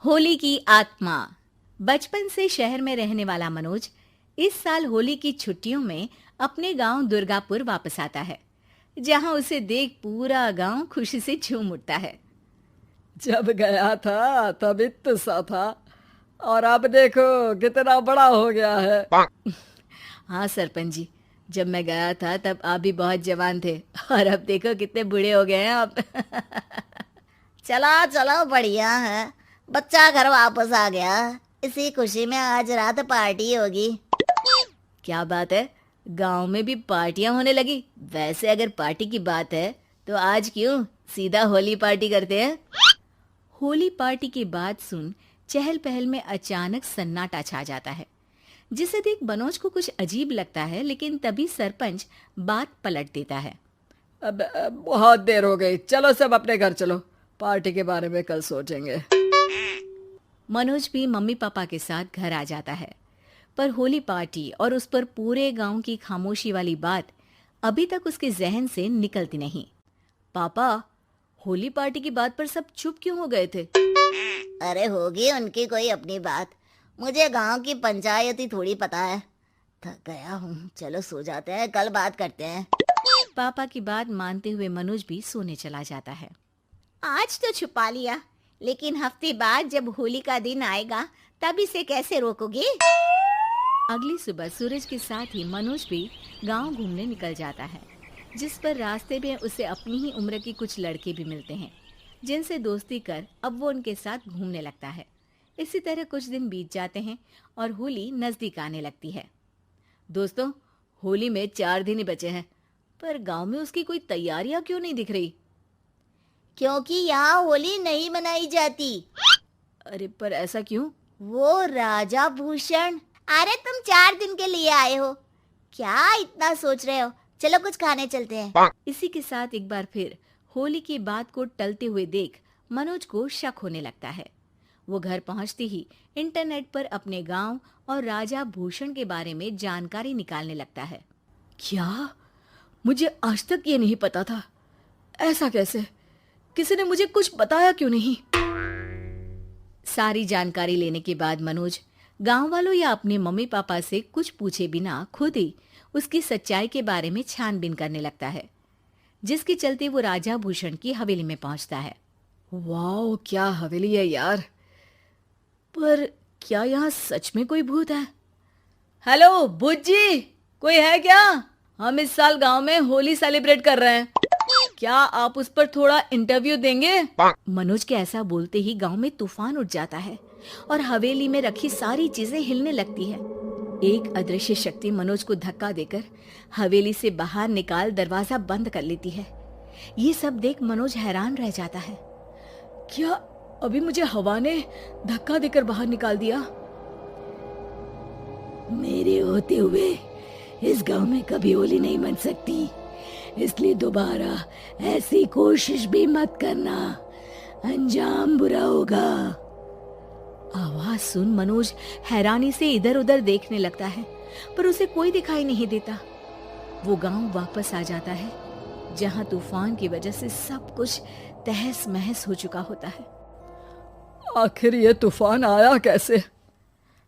होली की आत्मा। बचपन से शहर में रहने वाला मनोज इस साल होली की छुट्टियों में अपने गांव दुर्गापुर वापस आता है, जहां उसे देख पूरा गांव खुशी से झूम उठता है। जब गया था तब इतना सा था और अब देखो कितना बड़ा हो गया है। हाँ सरपंच जी, जब मैं गया था तब आप भी बहुत जवान थे और अब देखो कितने बूढ़े हो गए हैं आप। चला चलो बढ़िया है। बच्चा घर वापस आ गया। इसी खुशी में आज रात पार्टी होगी। क्या बात है, गांव में भी पार्टियां होने लगी। वैसे अगर पार्टी की बात है तो आज क्यों सीधा होली पार्टी करते हैं। होली पार्टी की बात सुन चहल पहल में अचानक सन्नाटा छा जाता है, जिसे देख मनोज को कुछ अजीब लगता है। लेकिन तभी सरपंच बात पलट देता है। अब बहुत देर हो गई, चलो सब अपने घर चलो, पार्टी के बारे में कल सोचेंगे। मनोज भी मम्मी पापा के साथ घर आ जाता है, पर होली पार्टी और उस पर पूरे गांव की खामोशी वाली बात अभी तक उसके जहन से निकलती नहीं। पापा, होली पार्टी की बात पर सब चुप क्यों हो गए थे? अरे होगी उनकी कोई अपनी बात। मुझे गांव की पंचायत ही थोड़ी पता है। थक गया हूँ, चलो सो जाते हैं, कल बात करते हैं। पापा की बात मानते हुए मनोज भी सोने चला जाता है। आज तो छुपा लिया, लेकिन हफ्ते बाद जब होली का दिन आएगा तब इसे कैसे रोकोगे? अगली सुबह सूरज के साथ ही मनोज भी गांव घूमने निकल जाता है, जिस पर रास्ते में उसे अपनी ही उम्र के कुछ लड़के भी मिलते हैं, जिनसे दोस्ती कर अब वो उनके साथ घूमने लगता है। इसी तरह कुछ दिन बीत जाते हैं और होली नजदीक आने लगती है। दोस्तों, होली में 4 दिन ही बचे हैं, पर गांव में उसकी कोई तैयारियां क्यों नहीं दिख रही? क्योंकि यहाँ होली नहीं मनाई जाती। अरे पर ऐसा क्यों? वो राजा भूषण। अरे तुम 4 दिन के लिए आए हो, क्या इतना सोच रहे हो? चलो कुछ खाने चलते हैं। इसी के साथ एक बार फिर होली की बात को टलते हुए देख मनोज को शक होने लगता है। वो घर पहुंचते ही इंटरनेट पर अपने गांव और राजा भूषण के बारे में जानकारी निकालने लगता है। क्या? मुझे आज तक ये नहीं पता था। ऐसा कैसे? किसी ने मुझे कुछ बताया क्यों नहीं? सारी जानकारी लेने के बाद मनोज गांव वालों या अपने मम्मी पापा से कुछ पूछे बिना खुद ही उसकी सच्चाई के बारे में छानबीन करने लगता है, जिसके चलते वो राजा भूषण की हवेली में पहुंचता है। वाह, क्या हवेली है यार। पर क्या यहाँ सच में कोई भूत है? हेलो भूत जी, कोई है क्या? हम इस साल गांव में होली सेलिब्रेट कर रहे हैं, क्या आप उस पर थोड़ा इंटरव्यू देंगे? मनोज के ऐसा बोलते ही गांव में तूफान उठ जाता है और हवेली में रखी सारी चीजें हिलने लगती है। एक अदृश्य शक्ति मनोज को धक्का देकर हवेली से बाहर निकाल दरवाजा बंद कर लेती है। ये सब देख मनोज हैरान रह जाता है। क्या अभी मुझे हवा ने धक्का देकर बाहर निकाल दिया? मेरे होते हुए इस गांव में कभी होली नहीं मन सकती, इसलिए दोबारा ऐसी कोशिश भी मत करना, अंजाम बुरा होगा। आवाज सुन मनोज हैरानी से इधर उधर देखने लगता है, पर उसे कोई दिखाई नहीं देता। वो गांव वापस आ जाता है, जहां तूफान की वजह से सब कुछ तहस महस हो चुका होता है। आखिर ये तूफान आया कैसे?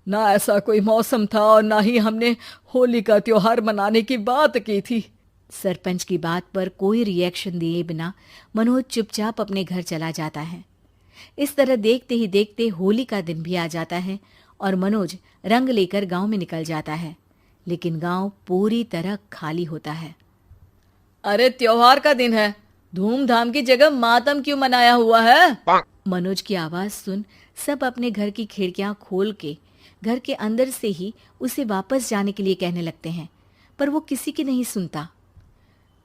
ना ऐसा कोई मौसम था और ना ही हमने होली का त्योहार मनाने की बात की थी। सरपंच की बात पर कोई रिएक्शन दिए बिना मनोज चुपचाप अपने घर चला जाता है। इस तरह देखते ही देखते होली का दिन भी आ जाता है और मनोज रंग लेकर गांव में निकल जाता है, लेकिन गांव पूरी तरह खाली होता है। अरे त्योहार का दिन है, धूमधाम की जगह मातम क्यों मनाया हुआ है? मनोज की आवाज सुन सब अपने घर की खिड़कियां खोल के घर के अंदर से ही उसे वापस जाने के लिए कहने लगते हैं, पर वो किसी की नहीं सुनता।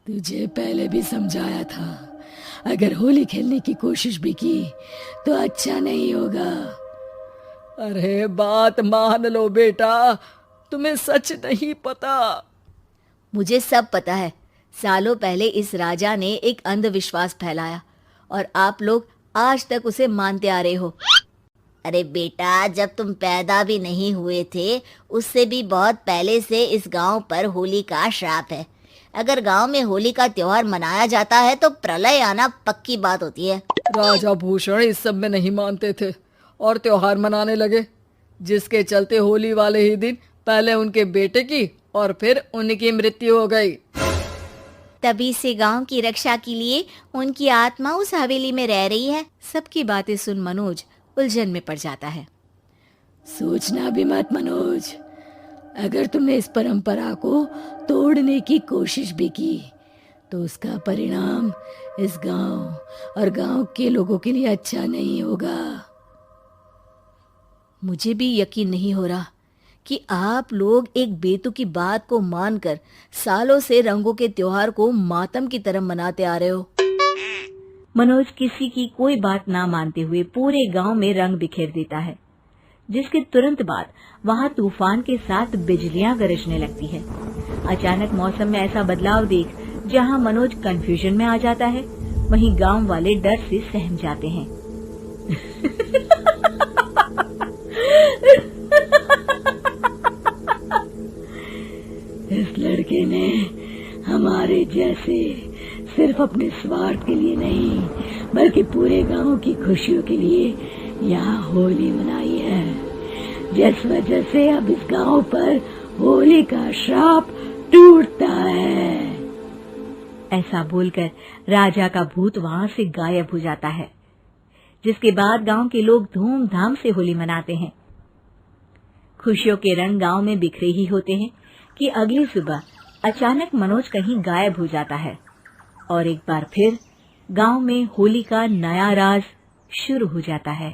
तुझे पहले भी समझाया था, अगर होली खेलने की कोशिश भी की तो अच्छा नहीं होगा। अरे बात मान लो बेटा, तुम्हें सच नहीं पता। मुझे सब पता है। सालों पहले इस राजा ने एक अंधविश्वास फैलाया और आप लोग आज तक उसे मानते आ रहे हो। अरे बेटा, जब तुम पैदा भी नहीं हुए थे उससे भी बहुत पहले से इस गांव पर होली का श्राप है। अगर गांव में होली का त्योहार मनाया जाता है तो प्रलय आना पक्की बात होती है। राजा भूषण इस सब में नहीं मानते थे और त्योहार मनाने लगे, जिसके चलते होली वाले ही दिन पहले उनके बेटे की और फिर उनकी मृत्यु हो गई। तभी से गांव की रक्षा के लिए उनकी आत्मा उस हवेली में रह रही है। सबकी बातें सुन मनोज उलझन में पड़ जाता है। सोचना भी मत मनोज, अगर तुमने इस परंपरा को तोड़ने की कोशिश भी की तो उसका परिणाम इस गांव और गांव के लोगों के लिए अच्छा नहीं होगा। मुझे भी यकीन नहीं हो रहा कि आप लोग एक बेतुकी बात को मानकर सालों से रंगों के त्योहार को मातम की तरह मनाते आ रहे हो। मनोज किसी की कोई बात ना मानते हुए पूरे गांव में रंग बिखेर देता है, जिसके तुरंत बाद वहां तूफान के साथ बिजलियां गरजने लगती है। अचानक मौसम में ऐसा बदलाव देख जहां मनोज कंफ्यूजन में आ जाता है, वहीं गांव वाले डर से सहम जाते हैं। इस लड़के ने हमारे जैसे सिर्फ अपने स्वार्थ के लिए नहीं बल्कि पूरे गांव की खुशियों के लिए यहाँ होली मनाई है, जिस वजह से अब इस गांव पर होली का श्राप टूटता है। ऐसा बोलकर राजा का भूत वहां से गायब हो जाता है, जिसके बाद गांव के लोग धूमधाम से होली मनाते हैं। खुशियों के रंग गांव में बिखरे ही होते हैं कि अगली सुबह अचानक मनोज कहीं गायब हो जाता है और एक बार फिर गांव में होली का नया राज शुरू हो जाता है।